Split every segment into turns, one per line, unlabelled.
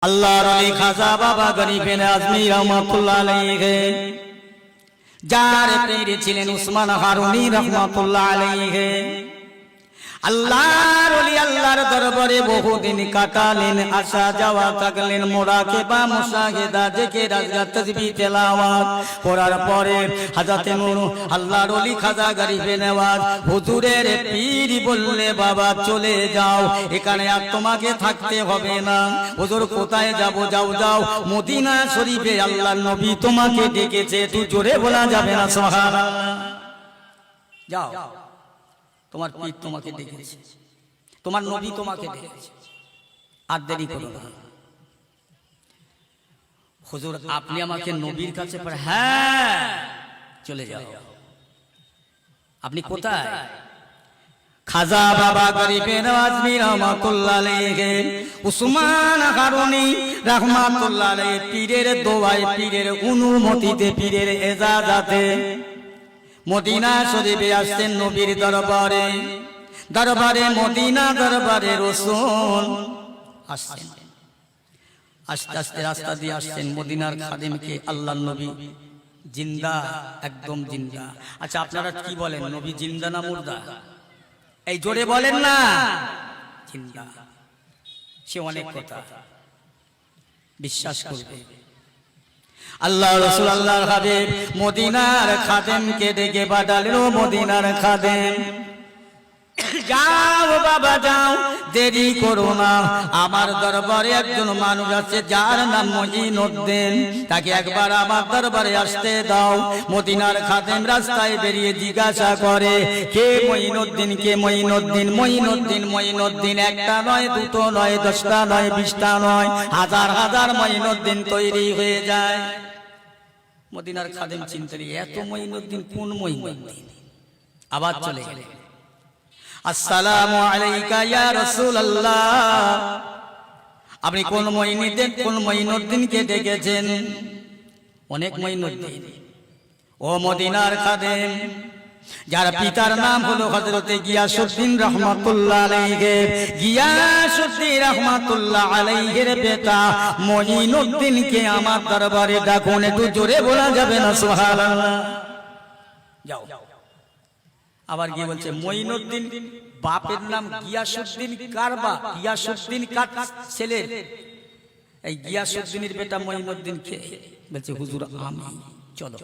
আল্লাহর ওলি খাজা বাবা গরিবে আজমি রহমাতুল্লাহ আলাইহি, যার পীর ছিলেন উসমান হারুনি রহমাতুল্লাহ আলাইহি। আল্লাহর ওলি আল্লাহর দরবারে বহুদিন কাটালেন, আসা যাওয়া থাকলেন, মুরাকাবা মুশাহিদা জিকির আজকার তাসবিহ তেলাওয়াত করার পরে হযরতে নূর আল্লাহর ওলি খাজা গরিবে নওয়াজ হুজুরের পীর বললে, বাবা চলে যাও, এখানে আর তোমাকে থাকতে হবে না। হুজুর কোথায় যাব? যাও যাও মদিনা শরীফে আল্লাহর নবী তোমাকে ডেকেছে, তুই জোরে বলা যাবে না সুবহানাল্লাহ। যাও, তোমার পীর তোমাকে ডেকেছে, তোমার নবী তোমাকে ডেকেছে, আর দেরি করো না। হুজুর আপনি আমাকে নবীর কাছে পাঠান? হ্যাঁ চলে যাও। আপনি কোথায়? খাজা বাবা গরিবে নওয়াজ মীর রহমাতুল্লাহ আলাইহি, উসমান হারুনি রহমাতুল্লাহ আলাইহি পীরের দোয়ায়, পীরের অনুমতিতে, পীরের এজাজতে মদিনা শরীফে আসছেন নবীর দরবারে, দরবারে মদিনা, দরবারে রাসূল আসছেন। আস্তে আস্তে রাস্তা দিয়ে আসছেন, মদিনার খাদেমকে আল্লাহর নবী জিন্দা, একদম জিন্দা। আচ্ছা আপনারা কি বলেন, নবী জিন্দা না মুর্দা? এই জোরে বলেন না। জিন্দা। সে অনেক কথা বিশ্বাস করবে। আল্লাহ রাসূল আল্লাহর হাবিব মদিনার খাদেমকে ডেকে পাঠালেন, ও মদিনার খাদেম যাও বাবা যাও, দেরি করো না। আমার দরবারে একজন মানুষ আছে যার নাম মঈনুদ্দিন, তাকে একবার আমার দরবারে আসতে দাও। মদিনার খাদেম রাস্তায় বেরিয়ে জিজ্ঞাসা করে, কে মঈনুদ্দিন? কে মঈনুদ্দিন? মঈনুদ্দিন মঈনুদ্দিন, একটা নয়, দুটো নয়, 10টা নয়, 20টা নয়, হাজার হাজার মঈনুদ্দিন তৈরি হয়ে যায়। মদিনার খাদেম চিন্তা করি, এত মঈনুদ্দিন কোন মঈনুদ্দিন? আবার চলে গেলেন, আসসালামু আলাইকা ইয়া রাসূলুল্লাহ, আপনি কোন মঈনুদ্দিন, কোন মঈনুদ্দিনকে ডেকেছেন? অনেক মঈনুদ্দিন। ও মদিনার খাদেম, যার পিতার নাম হলো হযরতে গিয়াসউদ্দিন রাহমাতুল্লাহ আলাইহি, গিয়াসউদ্দিন রাহমাতুল্লাহ আলাইহির পিতা মঈনুদ্দিনকে আমার দরবারে ডাকুন। একটু জোরে বলা যাবে না সুবহানাল্লাহ? যাও। আবার গিয়ে বলছে, মঈনুদ্দিন বাপের নাম গিয়াসউদ্দিন, কার বাপ? গিয়াসউদ্দিন কার ছেলে? এই গিয়াসউদ্দিনের বেটা মঈনুদ্দিন কে? বলছে হুজুর আমি। চলো।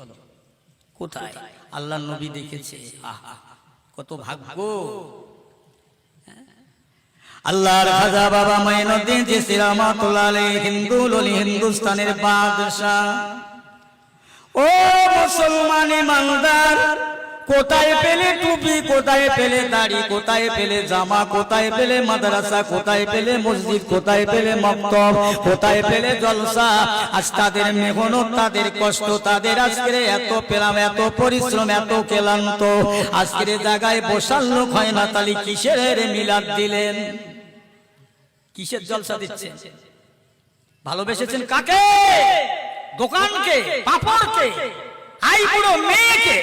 কোথায়? আল্লাহর নবী দেখেছে। আহা কত ভাগ্য! আল্লাহর খাজা বাবা মঈনুদ্দিন চিশতি রাহমাতুল্লাহ আলাইহি হিন্দুল ওলি, হিন্দুস্তানের বাদশা। ও মুসলমান ইমানদার, কোথায় পেলে টুপি, কোথায় পেলে দাড়ি, কোথায় পেলে জামা, কোথায় পেলে মাদ্রাসা, কোথায় পেলে মসজিদ, কোথায় পেলে মক্তব, কোথায় পেলে জলসা? আজ তাদের মেহনত, তাদের কষ্ট, তাদের আজকের এত পেলাম, এত পরিশ্রম, এত ক্লান্ত, আজকের জায়গায় বসার লোক হয় না, তাহলে কিসের মিলাদ দিলেন? কিসের জলসা দিচ্ছেন? ভালোবেসেছেন কাকে? দোকানকে, পাপড়কে, আই বুড়ো মেয়েকে,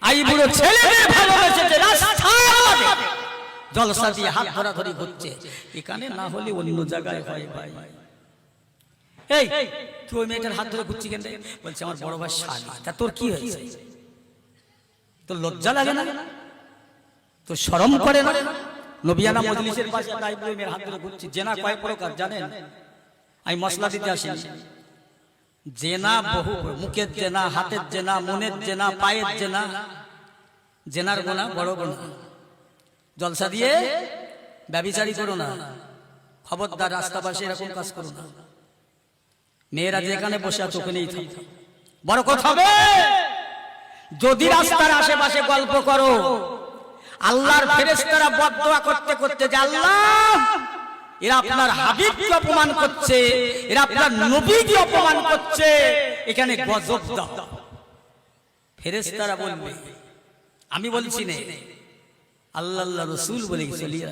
আই বুড়ো ছেলেকে ভালোবেসেছে, রাস্তায় জলসা দিয়ে হাত ধরাধরি ঘুরছে। এখানে না হলে অন্য জায়গায় হয় ভাই। এই তুই ওই মেয়েটার হাত ধরে ঘুরছি কেন? বলছে আমার বড় ভাই শালি। তা তোর কি হয়েছে? তোর লজ্জা লাগে না? তোর শরম করে না? নবিয়ানা মজলিসের পাশে আই বুড়ো মেয়ের হাত ধরে ঘুরছি। জেনা কয় প্রকার জানেন? আমি মশলা দিতে আসি। জেনা বহু, মুখের জেনা, হাতের জেনা, মনের জেনা, পায়ের জেনা। জেনার গোনা বড় গোনা। জলসা দিয়ে ব্যভিচারী করো না, খবরদার। রাস্তা পাশে এরকম কাজ করো না। মেয়েরা যেখানে বসে আছে ওখানেই থাকো, বরকত হবে। যদি রাস্তার আশেপাশে গল্প করো, আল্লাহর ফেরেশতারা বদদোয়া করতে করতে যে আল্লাহ এরা আপনার হাবিবকে অপমান করছে, এরা আপনার নবীকে অপমান করছে, এখানে গজব দাও। ফেরেশতারা বলবে, আমি বলছি না, আল্লাহ আল্লাহ রাসূল বলে চলিয়ে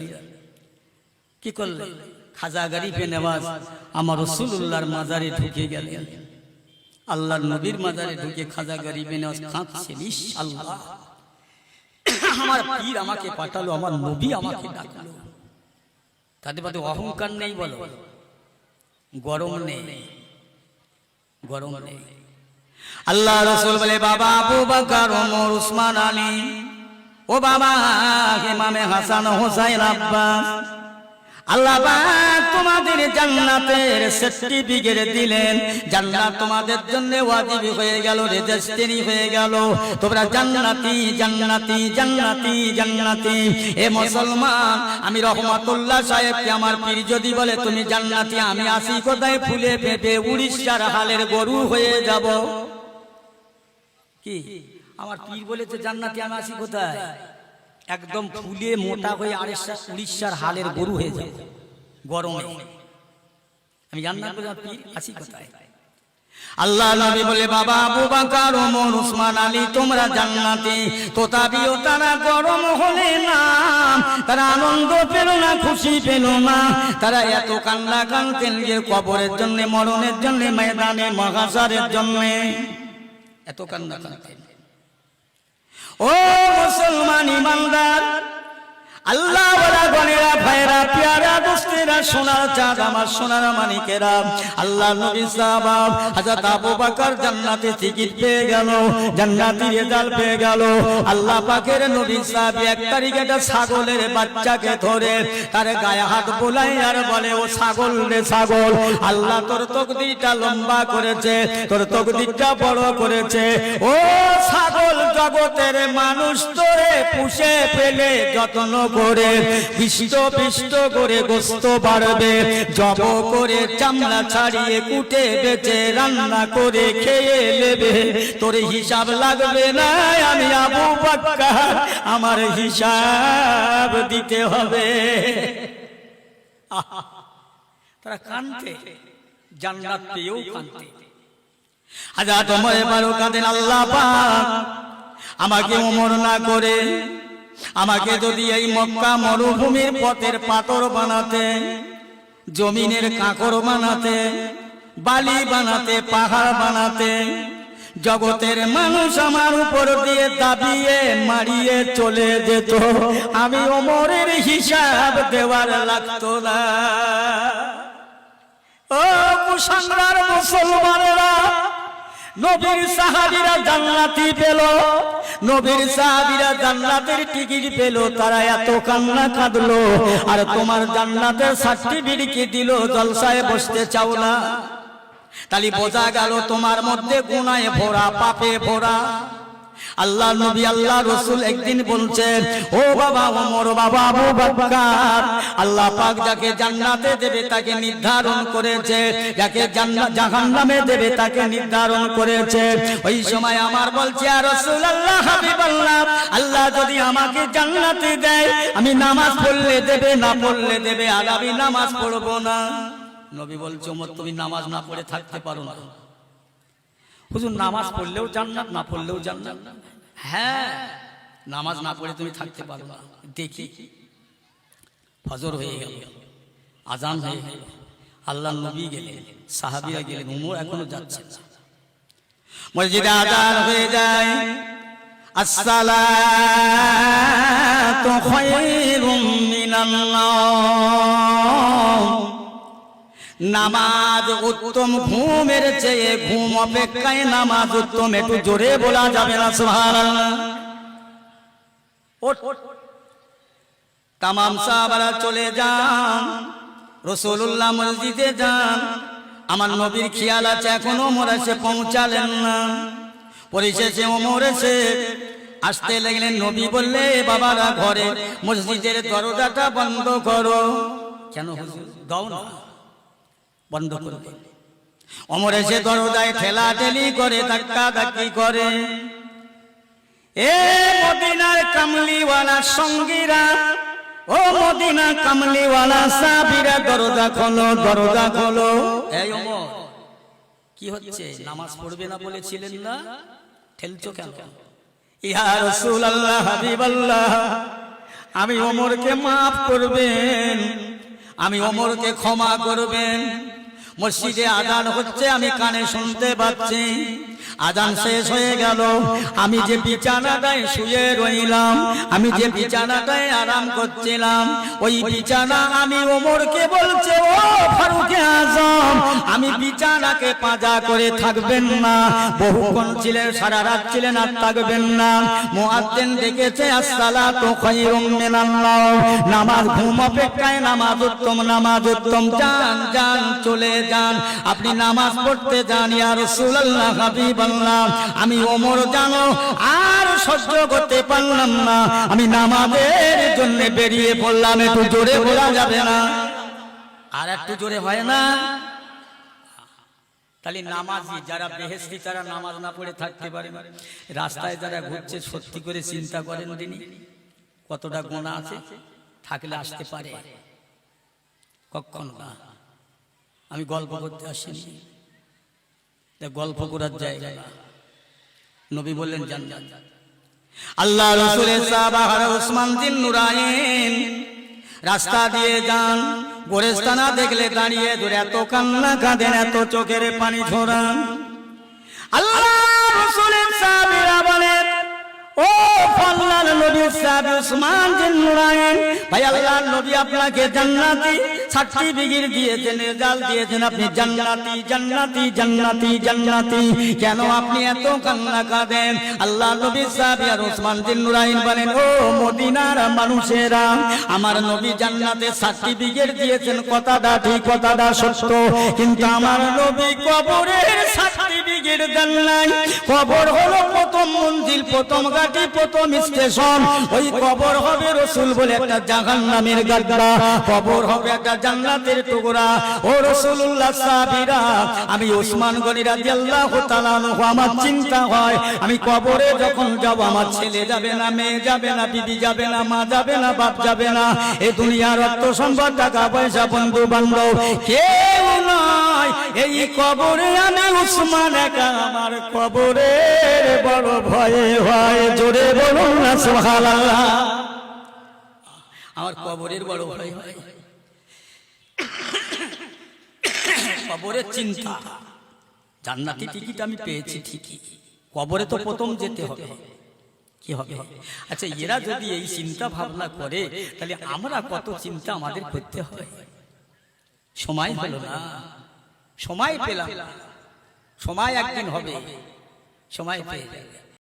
কি করলেন? খাজা গরিবে নওয়াজ আমার রাসূলুল্লাহর মাজারে ঢুকে গেলেন। আল্লাহর নবীর মাজারে ঢুকে খাজা গরিবে নওয়াজ কাঁদছেন, ইস আল্লাহ, আমার পীর আমাকে পাঠালো, আমার নবী আমাকে ডাকলো। তাদের মধ্যে অহংকার নেই বলো? গরম নেই, গরম নেই। আল্লাহ রাসূল বলে বাবা আবু বকর ওমর উসমান আলী, ও বাবা ইমামে হাসান হোসেন আব্বাস, আল্লাহ পাক তোমাদের জান্নাতের সার্টিফিকেট দিলেন। জান্নাত তোমাদের জন্য ওয়াজিব হয়ে গেল, রেজিস্ট্রি হয়ে গেল। তোমরা জান্নাতি জান্নাতি জান্নাতি জান্নাতি। এ মুসলমান, আমি রহমাতুল্লাহ সাহেবকে আমার পীর যদি বলে তুমি জান্নাতি, আমি আসি কোথায় ফুলে ফেপে উড়িষ্যার হালের গরু হয়ে যাব। কি আমার পীর বলেছে জান্নাতি, আমি আসি কোথায়? একদম ফুলে মোটা হয়ে উড়িষ্যার হালের গরু হয়ে যায় গরমে। আমি জান্নাত বলে পীর আসি কোথায়? আল্লাহ নবী বলে বাবা আবু বকর ওমর উসমান আলী তোমরা জান্নাতি। তথাপিও তারা গরম হলে না, তারা আনন্দ পেল না, খুশি পেল না। তারা এত কান্না কাঁদতেন যে কবরের জন্য, মরণের জন্য, ময়দানে মাহশারের জন্য এত কান্না কাঁদতেন। ও মুসলমান ইমানদার, আল্লাহ ওয়ালা গনেরা ভাইরা প্যারা দোস্তেরা, সোনার চাঁদ আমার সোনার মানিকেরা, আল্লাহ নবী সাহাবা হযরত আবু বকর জান্নাতে টিকিট পেয়ে গেল, জান্নাতি রেজাল্ট পেয়ে গেল। আল্লাহ পাকের নবী সাহাবী এক তারিখে একটা ছাগলের বাচ্চাকে ধরে তার গায়ে হাত বোলাই আর বলে ও ছাগল রে ছাগল, আল্লাহ তোর তকদিরটা লম্বা করেছে, তোর তকদিরটা বড় করেছে। ও ছাগল, জগতের মানুষ তোরে পুষে ফেলে যত্ন করে পিষ্ট পিষ্ট করে গোস্ত বাড়বে, জব করে চামড়া ছাড়িয়ে কুটে বেচে রান্না করে খেয়ে নেবে, তোর হিসাব লাগবে না। আমি আবু বকর, আমার হিসাব দিতে হবে। তারা কাঁদতে, জান্নাত পেয়েও কাঁদতে। হযরত ওমর ফারুক কাঁদেন, আল্লাহ পাক আমাকে ওমর না করে, আমাকে যদি এই মক্কা মরুভূমির পথের পাথর বানাতে, জমিনের কাঁকর বানাতে, বালি বানাতে, পাহাড় বানাতে, জগতের মানুষ আমার উপর দিয়ে দাবিয়ে মারিয়ে চলে যেত, আমি ওমরের হিসাব দেওয়ার লাগতো না। ও মুসলমান মুসলমানেরা, নবীর সাহাবীরা জান্নাতি পেল, নবীর সাহাবীরা জান্নাতের টিকিট পেল, তারা এত কান্না কাঁদলো। আর তোমার জান্নাতের সার্টিফিকেট দিল, জলসায় বসতে চাও না। তাহলে বোঝা গেল তোমার মধ্যে গুনাহে ভরা, পাপে ভরা। আল্লাহ নবী আল্লাহ রাসূল একদিন বলছেন, ও বাবা ওমর, বাবা আবু বকর, আল্লাহ পাক যাকে জান্নাতে দেবে তাকে নির্ধারণ করেছে, যাকে জাহান্নামে দেবে তাকে নির্ধারণ করেছে। ওই সময় আমার বলছে, ইয়া রাসূলুল্লাহ, হাবিবাল্লাহ, আল্লাহ যদি আমাকে জান্নাতে দেয়, আমি নামাজ পড়লে দেবে, না পড়লে দেবে, আর আমি নামাজ পড়বো না। নবী বলছে, ওমর তুমি নামাজ না পড়ে থাকতে পারো না। হুজুর নামাজ পড়লেও জান্নাত, না পড়লেও জান্নাত? হ্যাঁ, নামাজ না পড়ে তুমি থাকতে পারো না। দেখি ফজর হয়ে গেল, আজান হয়ে গেল, আল্লাহ নবী গেলেন, সাহাবীরা গেলেন, ওমর এখনো যাচ্ছে না। মসজিদে আজান হয়ে যায়, আসসালাতু খায়রুম মিনান নাওম, নামাজ উত্তম ঘুমের চেয়ে ঘুম অপেক্ষায় নামাজ উত্তম। একটু জোরে বলা যাবে না সুবহানাল্লাহ? তামাম সাহাবারা চলে যান, রাসূলুল্লাহ মসজিদে যান। আমার নবীর খেয়াল আছে এখনো ওমর এসে পৌঁছালেন না। পরিশেষে ওমর এসে আসতে লাগলেন। নবী বললে, বাবারা ঘরে মসজিদের দরজাটা বন্ধ করো। কেন হুজুর? দাও না, বন্ধ করবে। ওমর এসে দরজায় ঠেলাঠেলি করে, ধাক্কা ধাক্কি করে। এ মদিনার কামলিওয়ালা সঙ্গীরা, ও মদিনা কামলিওয়ালা সাহাবীরা, দরজা খোলো, দরজা খোলো। এই ওমর, কি হচ্ছে? নামাজ পড়বে না বলেছিলেন না, ঠেলছো কেন? ইয়া রাসূলুল্লাহ, হাবিবাল্লাহ, আমি ওমরকে মাফ করবেন, আমি ওমরকে ক্ষমা করবেন। মসজিদে আযান হচ্ছে, আমি কানে শুনতে পাচ্ছি। আজান শেষ হয়ে গেল, আমি যে বিছানাটায় শুয়ে রইলাম, আমি যে বিছানাটায় আরাম করছিলাম, ওই বিছানা আমি ওমরকে বলছে, ও ফারুকে আজম, আমি বিছানাকে পাজা করে থাকবেন না? বহুক্ষণ ছিলেন, সারা রাত ছিলেন, আর থাকবেন না। মুয়াজ্জিন ডেকেছে, আসসালাতু খায়রুম মিনান নাওম, নামাজ ঘুম অপেক্ষায় নামাজ উত্তম, নামাজ উত্তম। যান যান, চলে যান, আপনি নামাজ পড়তে যান। ইয়া রাসূলুল্লাহ, হাবিবাল্লাহ, আমি ওমর জানো আর সহ্য করতে পারলাম না, আমি নামাজের জন্য বেরিয়ে পড়লাম। একটু জোরে বলা যাবে না? আর একটু জোরে হয় না? তাহলে নামাজি যারা বেহেশতি, তারা নামাজ না পড়ে থাকতে পারে না। রাস্তায় যারা ঘুরছে, সত্যি করে চিন্তা করেন তিনি কতটা গুনাহ আছে, থাকলে আসতে পারে? কখনো না। আমি গল্প করতে আসিনি, গল্প করার জায়গা না। নবী বললেন জান্নাত। আল্লাহ রাসূলের সাহাবা উসমান বিন নুরাইন রাস্তা দিয়ে যান, গোরস্তানা দেখলে দাঁড়িয়ে ধরে এত কান্না কাঁদেন, এত চোখের পানি ঝরান। আল্লাহ রাসূলের সাহাবীরা বলেন, ও আল্লাহর নবী সাহাবী উসমান বিন নুরাইন, ভাই আল্লাহর নবী আপনাকে জান্নাতি সার্টিফিকেট দিয়েছেন, রেজাল্ট দিয়েছেন, আপনি জান্নাতি জান্নাতি জান্নাতি জান্নাতি, কেন আপনি এত কান্না কাঁদেন? আল্লাহর নবী সাহাবী আর উসমান বিন নুরাইন বলেন, ও মদিনার মানুষেরা, আমার নবী জান্নাতে সার্টিফিকেট দিয়েছেন, কথাটা ঠিক, কথাটা সত্য, কিন্তু আমার নবী কবরের সার্টিফিকেট দেন নাই। কবর হলো প্রথম মঞ্জিল, প্রথম ঘাটি, প্রথম স্টেশন। ওই কবর হবে রাসূল বলে একটা জাহান্নামের গাড্ডা, কবর হবে একটা জান্নাতের টুকরা। ও রাসূলুল্লাহ, সাহাবীরা, আমি ওসমান গনি রাদিয়াল্লাহু তাআলা আনহু, আমার চিন্তা হয় আমি কবরে যখন যাব, আমার ছেলে যাবে না, মেয়ে যাবে না, বিবি যাবে না, মা যাবে না, বাপ যাবে না, এই দুনিয়ার অর্থ সম্পদ, টাকা পয়সা, বন্ধু বান্ধব কেউ নয়, এই কবরে আমি ওসমান একা। আমার কবরের বড় ভয় হয়, জোরে বলুন না সুবহানাল্লাহ। আমার কবরের বড় ভয় হয়, কবরের চিন্তা। জান্নাতি টিকিট আমি পেয়েছি ঠিকই, কবরে তো প্রথম যেতে হবে, কি হবে? আচ্ছা, এরা যদি এই চিন্তা ভাবনা করে, তাহলে আমরা কত চিন্তা আমাদের করতে হয়। সময় হলো না, সময় পেলাম, সময় একদিন হবে, সময় পেয়ে